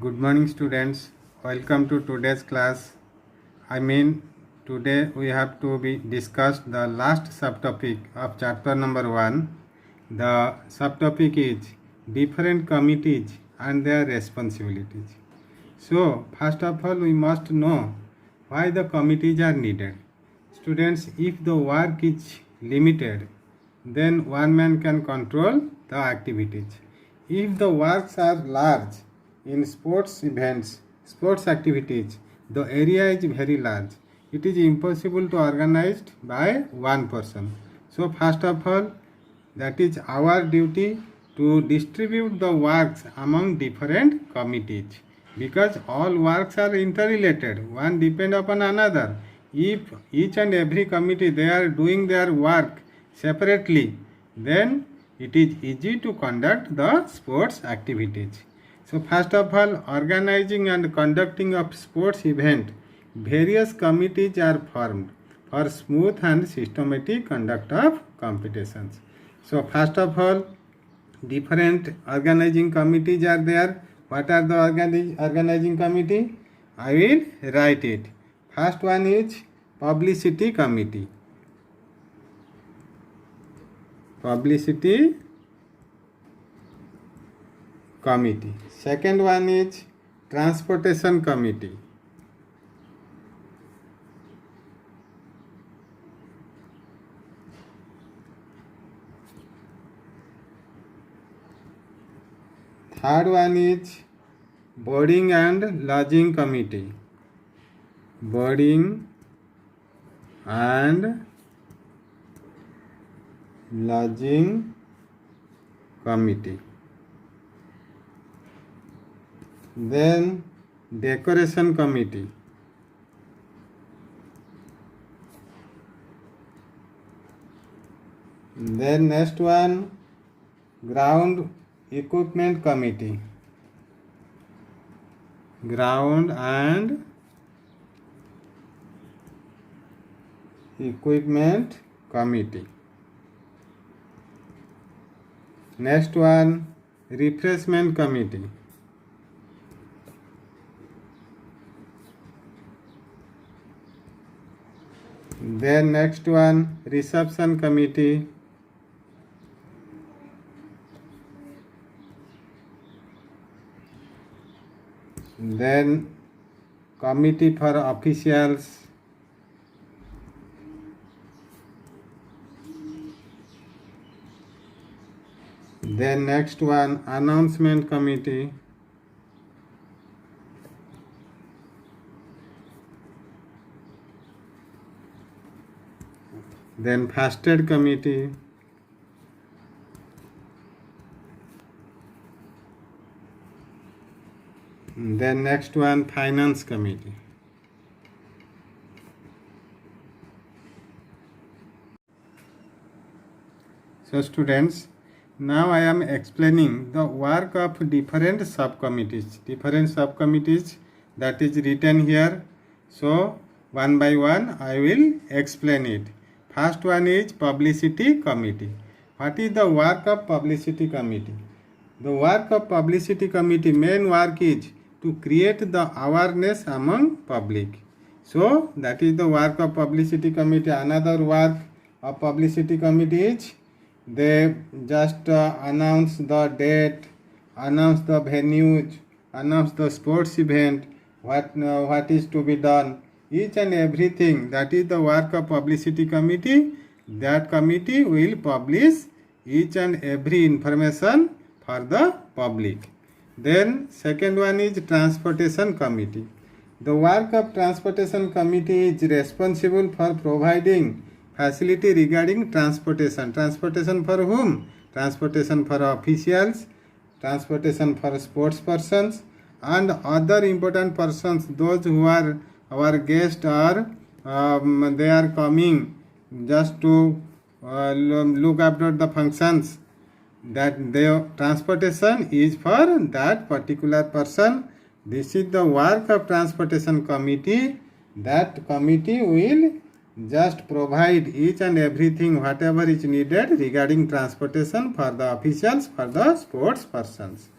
Good morning students. Welcome to today's class. Today we have to be discussed the last subtopic of chapter number 1. The subtopic is different committees and their responsibilities. So first of all we must know why the committees are needed. Students, if the work is limited, then one man can control the activities. If the works are large, in sports events, sports activities, the area is very large. It is impossible to organize by one person. So first of all, that is our duty to distribute the works among different committees, because all works are interrelated, one depend upon another. If each and every committee they are doing their work separately, then it is easy to conduct the sports activities. So first of all, organizing and conducting of sports event, various committees are formed for smooth and systematic conduct of competitions. So first of all, different organizing committees are there. What are the organizing committee? I will write it. First one is publicity committee. Publicity committee. Second one is transportation committee. Third one is boarding and lodging committee. Boarding and lodging committee. Then decoration committee. Then next one, ground equipment committee. Ground and equipment committee. Next one, refreshment committee. Then next one, reception committee. Then committee for officials. Then next one, announcement committee. Then first aid committee. Then next one, finance committee. So students, now I am explaining the work of different subcommittees. Different subcommittees that is written here. So one by one I will explain it. First one is publicity committee. What is the work of publicity committee? The work of publicity committee, main work is to create the awareness among public. So that is the work of publicity committee. Another work of publicity committee is they just announce the date, announce the venues, announce the sports event, what is to be done. Each and everything, that is the work of publicity committee. That committee will publish each and every information for the public. Then second one is transportation committee. The work of transportation committee is responsible for providing facility regarding transportation. Transportation for whom? Transportation for officials, transportation for sports persons and other important persons, those who are our guests or they are coming just to look after the functions. That the transportation is for that particular person. This is the work of transportation committee. That committee will just provide each and everything whatever is needed regarding transportation for the officials, for the sports persons.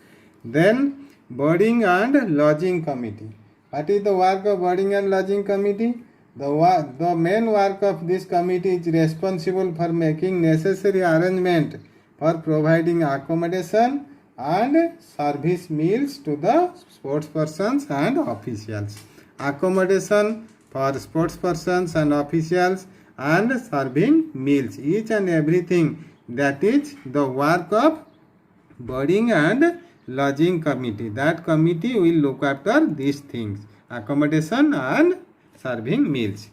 Then Boarding and Lodging Committee. What is the work of Boarding and Lodging Committee? The main work of this committee is responsible for making necessary arrangement for providing accommodation and service meals to the sportspersons and officials. Accommodation for sportspersons and officials and serving meals. Each and everything that is the work of boarding and lodging committee. That committee will look after these things: accommodation and serving meals.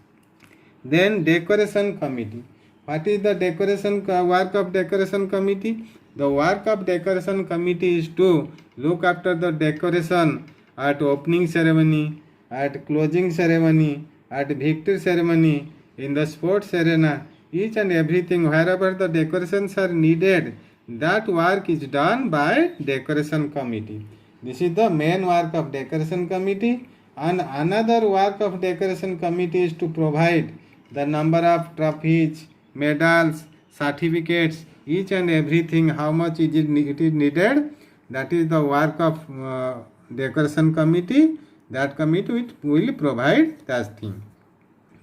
Then decoration committee. What is the decoration work of decoration committee? The work of decoration committee is to look after the decoration at opening ceremony, at closing ceremony, at victory ceremony, in the sports arena, each and everything. Wherever the decorations are needed, that work is done by decoration committee. This is the main work of decoration committee. And another work of decoration committee is to provide the number of trophies, medals, certificates, each and everything, how much it is needed. That is the work of decoration committee. That committee will provide that thing.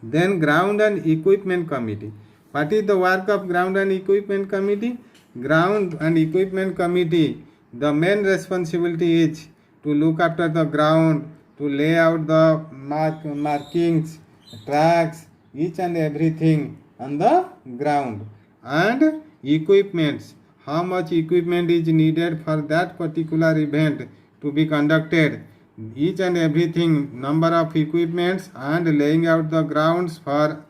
Then ground and equipment committee. What is the work of ground and equipment committee? Ground and equipment committee, the main responsibility is to look after the ground, to lay out the markings, tracks, each and everything on the ground. And equipments, how much equipment is needed for that particular event to be conducted, each and everything, number of equipments, and laying out the grounds for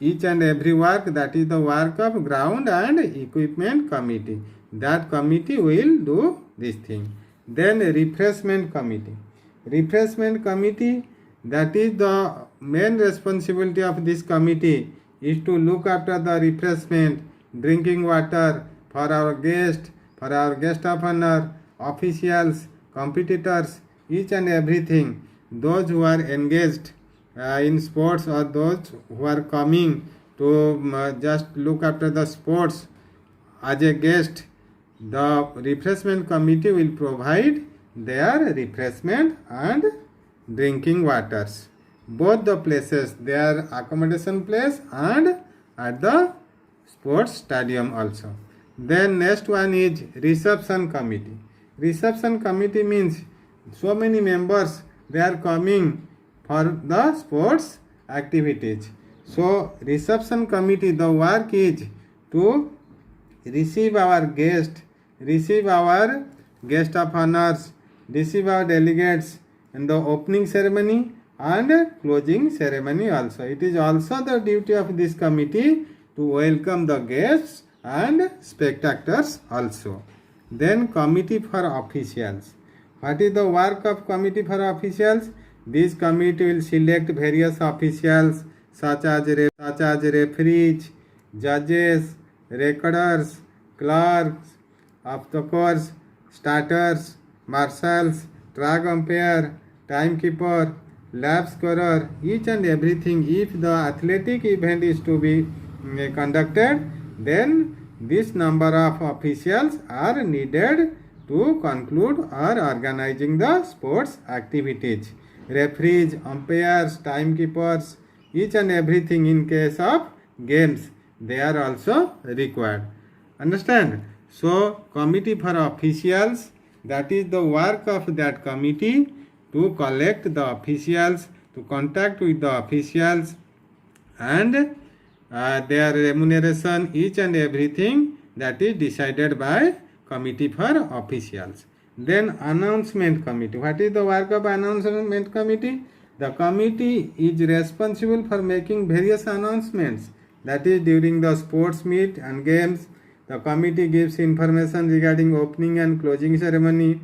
each and every work. That is the work of ground and equipment committee. That committee will do this thing. Then refreshment committee. Refreshment committee, that is the main responsibility of this committee is to look after the refreshment, drinking water for our guest of honor, officials, competitors, each and everything. Those who are engaged in sports or those who are coming to just look after the sports as a guest, the refreshment committee will provide their refreshment and drinking waters. Both the places, their accommodation place and at the sports stadium also. Then next one is reception committee. Reception committee means so many members, they are coming for the sports activities. So reception committee, the work is to receive our guest of honors, receive our delegates in the opening ceremony and closing ceremony also. It is also the duty of this committee to welcome the guests and spectators also. Then committee for officials. What is the work of committee for officials? This committee will select various officials such as referees, judges, recorders, clerks, of the course, starters, marshals, track umpire, timekeeper, lap scorer, each and everything. If the athletic event is to be conducted, then this number of officials are needed to conclude or organizing the sports activities. Referees, umpires, timekeepers, each and everything in case of games, they are also required. Understand? So, committee for officials, that is the work of that committee to collect the officials, to contact with the officials and their remuneration, each and everything that is decided by committee for officials. Then announcement committee. What is the work of announcement committee? The committee is responsible for making various announcements, that is during the sports meet and games. The committee gives information regarding opening and closing ceremony,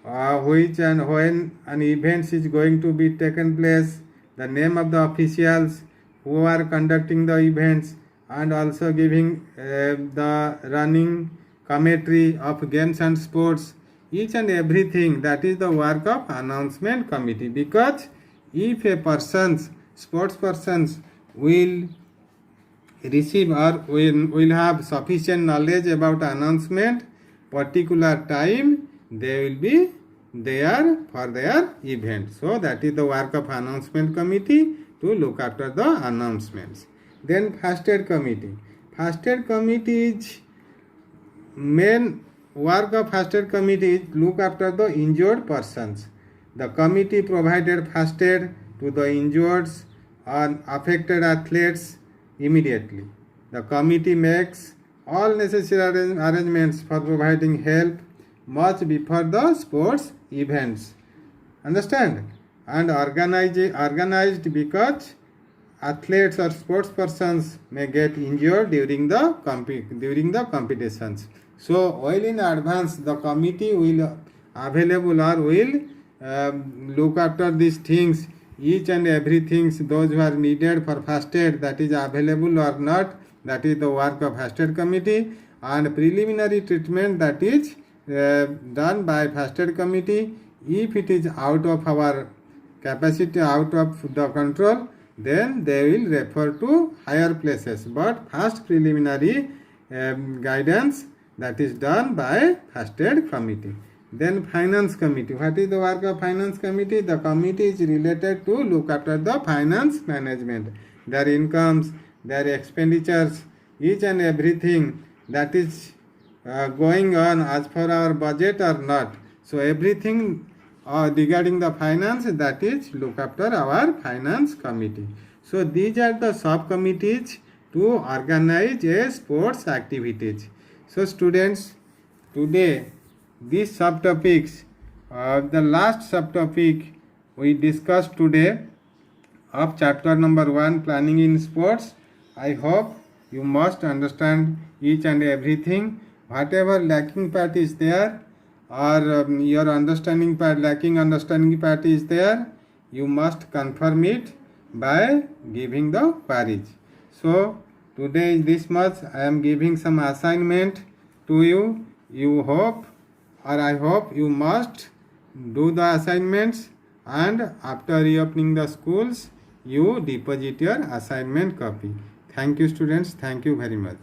which and when an event is going to be taken place, the name of the officials who are conducting the events, and also giving the running commentary of games and sports, each and everything. That is the work of announcement committee. Because if a sports persons will receive or will have sufficient knowledge about announcement, particular time they will be there for their event. So that is the work of announcement committee, to look after the announcements. Then first aid committee. First aid committee is main work of first aid committee is look after the injured persons. The committee provided first aid to the injured and affected athletes immediately. The committee makes all necessary arrangements for providing help much before the sports events. Understand? And organized because athletes or sports persons may get injured during the competitions. So well in advance the committee will available or will look after these things, each and everything those who are needed for first aid, that is available or not, that is the work of first aid committee. And preliminary treatment, that is done by first aid committee. If it is out of our capacity, out of the control, then they will refer to higher places. But first preliminary guidance, that is done by first aid committee. Then finance committee. What is the work of finance committee? The committee is related to look after the finance management, their incomes, their expenditures, each and everything that is going on as per our budget or not. So everything regarding the finance, that is look after our finance committee. So these are the subcommittees to organize a sports activities. So students, today these subtopics, the last subtopic we discussed today of chapter number 1, planning in sports. I hope you must understand each and everything. Whatever lacking part is there, or your understanding part, lacking understanding part is there, you must confirm it by giving the queries. So today is this much. I am giving some assignment to you. You hope, or I hope you must do the assignments, and after reopening the schools, you deposit your assignment copy. Thank you students. Thank you very much.